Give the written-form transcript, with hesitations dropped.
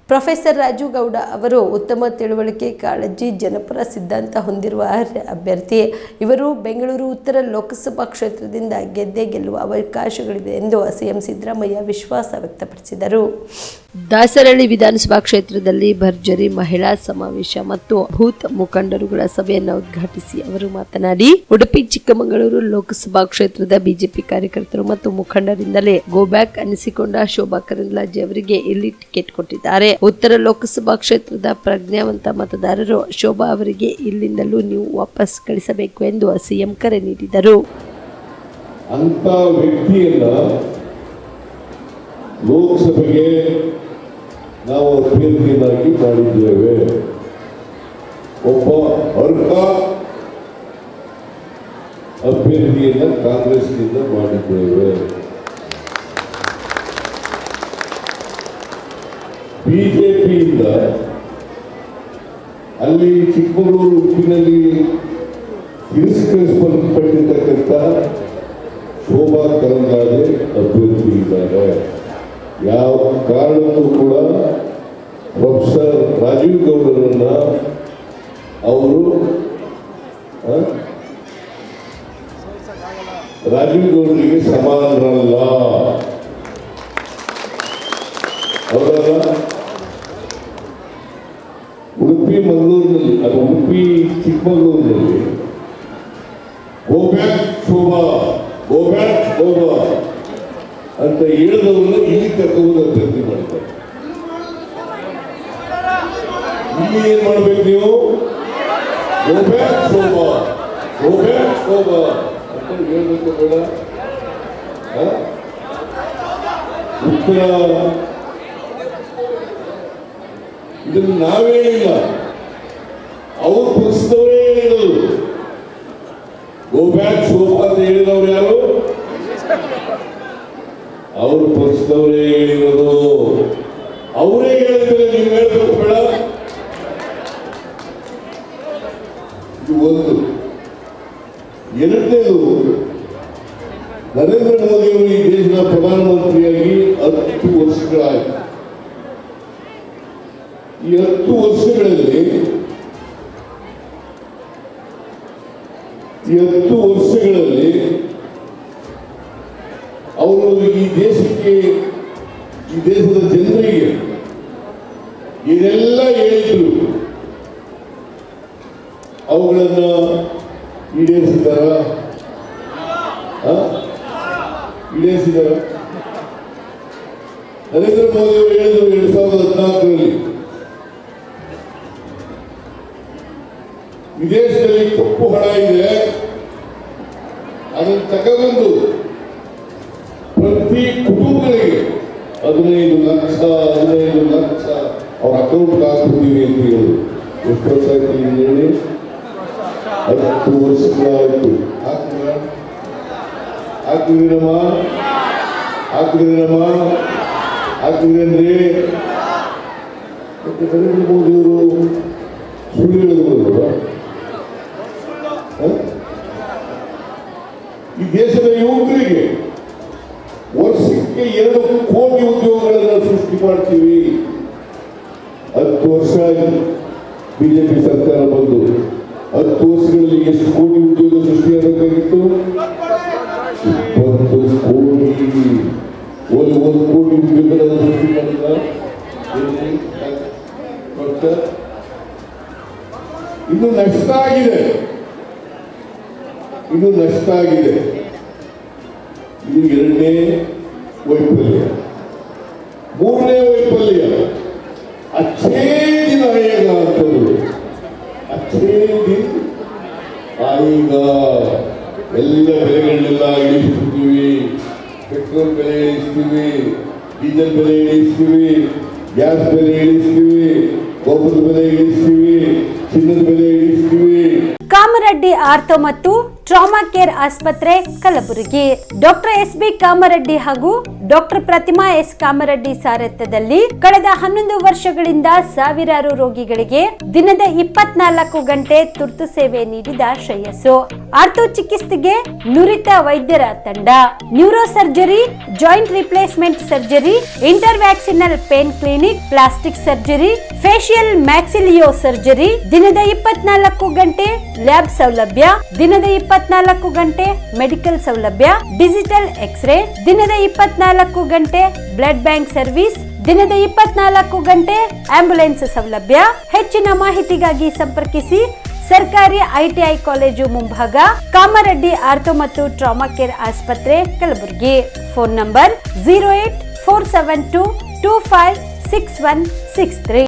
Professor Raju Gowda ಅವರು ಉತ್ತಮ ತಿಳುವಳಿಕೆ, ಕಾಳಜಿ, ಜನಪರ ಸಿದ್ಧಾಂತ ಹೊಂದಿರುವ ಅಭ್ಯರ್ಥಿ. ಇವರು ಬೆಂಗಳೂರು ಉತ್ತರ ಲೋಕಸಭಾ ಕ್ಷೇತ್ರದಿಂದ ಗೆದ್ದೇ ಗೆಲ್ಲುವ ಅವಕಾಶಗಳಿವೆ ಎಂದು ಸಿಎಂ ಸಿದ್ದರಾಮಯ್ಯ ವಿಶ್ವಾಸ ವ್ಯಕ್ತಪಡಿಸಿದರು. ದಾಸರಳ್ಳಿ ವಿಧಾನಸಭಾ ಕ್ಷೇತ್ರದಲ್ಲಿ ಭರ್ಜರಿ ಮಹಿಳಾ ಸಮಾವೇಶ ಮತ್ತು ಬೂತ್ ಮುಖಂಡರುಗಳ ಸಭೆಯನ್ನು ಉದ್ಘಾಟಿಸಿ ಅವರು ಮಾತನಾಡಿ, ಉಡುಪಿ ಚಿಕ್ಕಮಗಳೂರು ಲೋಕಸಭಾ ಕ್ಷೇತ್ರದ ಬಿಜೆಪಿ ಕಾರ್ಯಕರ್ತರು ಮತ್ತು ಮುಖಂಡರಿಂದಲೇ ಗೋ ಬ್ಯಾಕ್ ಅನಿಸಿಕೊಂಡ ಶೋಭಾ ಕರಂದ್ಲಾಜೆ ಅವರಿಗೆ ಇಲ್ಲಿ ಟಿಕೆಟ್ ಕೊಟ್ಟಿದ್ದಾರೆ. ಉತ್ತರ ಲೋಕಸಭಾ ಕ್ಷೇತ್ರದ ಪ್ರಜ್ಞಾವಂತ ಮತದಾರರು ಶೋಭಾ ಅವರಿಗೆ ಇಲ್ಲಿಂದಲೂ ನೀವು ವಾಪಸ್ ಕಳಿಸಬೇಕು ಎಂದು ಸಿಎಂ ಕರೆ ನೀಡಿದರು. ಅಂತ ವ್ಯಕ್ತಿಯನ್ನ ಲೋಕಸಭೆಗೆ ನಾವು ಅಭ್ಯರ್ಥಿಯನ್ನಾಗಿ ಮಾಡಿದ್ದೇವೆ. ಒಬ್ಬ ಅರ್ಹ ಅಭ್ಯರ್ಥಿಯನ್ನ ಕಾಂಗ್ರೆಸ್ನಿಂದ ಮಾಡಿದ್ದೇವೆ. ಬಿಜೆಪಿಯಿಂದ ಅಲ್ಲಿ ಚಿಕ್ಕಮಗಳೂರು ಉಡುಪಿನಲ್ಲಿ ತಿರಸ್ಕರಿಸಲ್ಪಟ್ಟಿರ್ತಕ್ಕಂಥ ಶೋಭಾ ಕರಂದ್ಲಾಜೆ ಅಭ್ಯರ್ಥಿ ಇದ್ದಾರೆ. ಯಾವ ಕಾರಣಕ್ಕೂ ಕೂಡ ಪ್ರೊಫೆಸರ್ ರಾಜೀವ್ ಗೌಡರನ್ನ ಅವರು ರಾಜೀವ್ ಗೌಡರಿಗೆ ಸಮಾನರಲ್ಲ. ಅವರ ಉಡುಪಿ ಮಂಗಳೂರಿನಲ್ಲಿ ಅದು ಉಡುಪಿ ಚಿಕ್ಕಮಗಳೂರಿನಲ್ಲಿ go back Shobha, go back Shobha ಅಂತ ಹೇಳಿದವರು ಇಲ್ಲಿ ಕರ್ಕೊಂಡು ಅಭ್ಯರ್ಥಿ ಮಾಡ್ತಾರೆ. ಇಲ್ಲಿ ಏನ್ ಮಾಡ್ಬೇಕು ನೀವು? Go back Shobha, go back Shobha ಅಂತ ಹೇಳ್ಬೇಕು ಬೇಡ? ಉತ್ತರ ಇದನ್ನು ನಾವೇ ಹೇಳಿಲ್ಲ, ಅವ್ರು ಪಕ್ಷದವರೇ ಹೇಳಿದರು. ಗೋ ಬ್ಯಾಕ್ ಶೋಭಾ ಅಂತ ಹೇಳಿದವ್ರು ಯಾರು? ಅವರು ಪಕ್ಷದವರೇ ಹೇಳಿರೋದು. ಅವರೇ ಹೇಳಿದ್ರೆ ನೀವು ಹೇಳ್ಬೇಕು ಬೇಡ? ಇದು ಒಂದು. ಎರಡನೇದು, ನರೇಂದ್ರ ಮೋದಿ ಅವರು ಈ ದೇಶದ ಪ್ರಧಾನಮಂತ್ರಿಯಾಗಿ 10 ವರ್ಷಗಳಾಯಿತು. ಈ 10 ವರ್ಷಗಳಲ್ಲಿ ಅವರು ಈ ದೇಶಕ್ಕೆ, ಈ ದೇಶದ ಜನರಿಗೆ ಏನೆಲ್ಲ ಹೇಳಿದ್ರು ಅವುಗಳನ್ನ ಈಡೇರಿಸಿದಾರ? ನರೇಂದ್ರ ಮೋದಿ ಅವರು ಹೇಳಿದ್ರು 2014ರಲ್ಲಿ ವಿದೇಶದಲ್ಲಿ ಕಪ್ಪು ಹಣ ಇದೆ, ಅದನ್ನು ತಗೊಂಡು ಪ್ರತಿ ಕುಟುಂಬಗಳಿಗೆ 15 ಲಕ್ಷ ಅವ್ರ ಅಕೌಂಟ್ ಹಾಕ್ಬಿಡ್ತೀವಿ ಅಂತ ಹೇಳಿದ್ರು. ಎಷ್ಟು ವರ್ಷ ಆಯ್ತು ಹೇಳಿ? 10 ವರ್ಷಗಳಾಯ್ತು. ಹಾಕಿದ್ರೇನ್ರಿ? ನರೇಂದ್ರ ಮೋದಿ ಅವರು ಸುಳ್ಳು ಹೇಳಿದ್ರು. ಈ ದೇಶದ ಯುವಕರಿಗೆ ವರ್ಷಕ್ಕೆ 2 ಕೋಟಿ ಉದ್ಯೋಗಗಳನ್ನು ಸೃಷ್ಟಿ ಮಾಡ್ತೀವಿ. 10 ವರ್ಷ ಬಿಜೆಪಿ ಸರ್ಕಾರ ಬಂದು 10 ವರ್ಷಗಳಲ್ಲಿ ಎಷ್ಟು ಕೋಟಿ ಉದ್ಯೋಗ ಸೃಷ್ಟಿಯಾಗಬೇಕಾಗಿತ್ತು? 20 ಕೋಟಿ. 1 ಕೋಟಿ ಉದ್ಯೋಗಗಳನ್ನು ಸೃಷ್ಟಿ ಮಾಡಿಲ್ಲ. ಇನ್ನು ನಷ್ಟ ಆಗಿದೆ. ಇದು 2ನೇ ವೈಫಲ್ಯ. 3ನೇ ವೈಫಲ್ಯ ಅಚ್ಚೇ ದಿನ ಆಯೇಗ ಅಂತಂದ್ರು. ಅಚ್ಚೇ ದಿನ ಆಯೇಗ. ಎಲ್ಲ ಬೆಲೆಗಳನ್ನೆಲ್ಲ ಇಳಿಸ್ತೀವಿ. ಪೆಟ್ರೋಲ್ ಬೆಲೆ ಇಳಿಸ್ತೀವಿ, ಡೀಸೆಲ್ ಬೆಲೆ ಇಳಿಸ್ತೀವಿ, ಗ್ಯಾಸ್ ಬೆಲೆ ಇಳಿಸ್ತೀವಿ, ಗೊಬ್ಬರದ ಬೆಲೆ ಇಳಿಸ್ತೀವಿ, ಚಿನ್ನದ ಬೆಲೆ ಇಳಿಸ್ತೀವಿ. ಕಾಮರೆಡ್ಡಿ ಆರ್ಥೋ ಮತ್ತು ಟ್ರಾಮಾ ಕೇರ್ ಆಸ್ಪತ್ರೆ ಕಲಬುರಗಿ. Doctor S B. ಕಾಮರೆಡ್ಡಿ ಹಾಗೂ ಡಾಕ್ಟರ್ ಪ್ರತಿಮಾ ಎಸ್. ಕಾಮರೆಡ್ಡಿ ಸಾರಥ್ಯದಲ್ಲಿ ಕಳೆದ 11 ವರ್ಷಗಳಿಂದ ಸಾವಿರಾರು ರೋಗಿಗಳಿಗೆ ದಿನದ 24 ಗಂಟೆ ತುರ್ತು ಸೇವೆ ನೀಡಿದ ಶ್ರೇಯಸ್ಸು. ಆರ್ಥೋ ಚಿಕಿತ್ಸೆಗೆ ನುರಿತ ವೈದ್ಯರ ತಂಡ, neuro surgery, joint replacement surgery, interventional pain clinic, plastic surgery, facial maxillo surgery, ದಿನದ 24 ಗಂಟೆ ಲ್ಯಾಬ್ ಸೌಲಭ್ಯ, ದಿನದ 24 ಗಂಟೆ ಮೆಡಿಕಲ್ ಸೌಲಭ್ಯ, ಡಿಜಿಟಲ್ ಎಕ್ಸ್ರೇ, ದಿನದ 24 ಗಂಟೆ ಬ್ಲಡ್ ಬ್ಯಾಂಕ್ ಸರ್ವಿಸ್, ದಿನದ 24 ಗಂಟೆ ಆಂಬ್ಯುಲೆನ್ಸ್ ಸೌಲಭ್ಯ. ಹೆಚ್ಚಿನ ಮಾಹಿತಿಗಾಗಿ ಸಂಪರ್ಕಿಸಿ ಸರ್ಕಾರಿ ಐಟಿಐ ಕಾಲೇಜು ಮುಂಭಾಗ, ಕಾಮರೆಡ್ಡಿ ಆರ್ಥೋ ಮತ್ತು ಟ್ರಾಮಾ ಕೇರ್ ಆಸ್ಪತ್ರೆ, ಕಲಬುರಗಿ. Phone number 084722566163.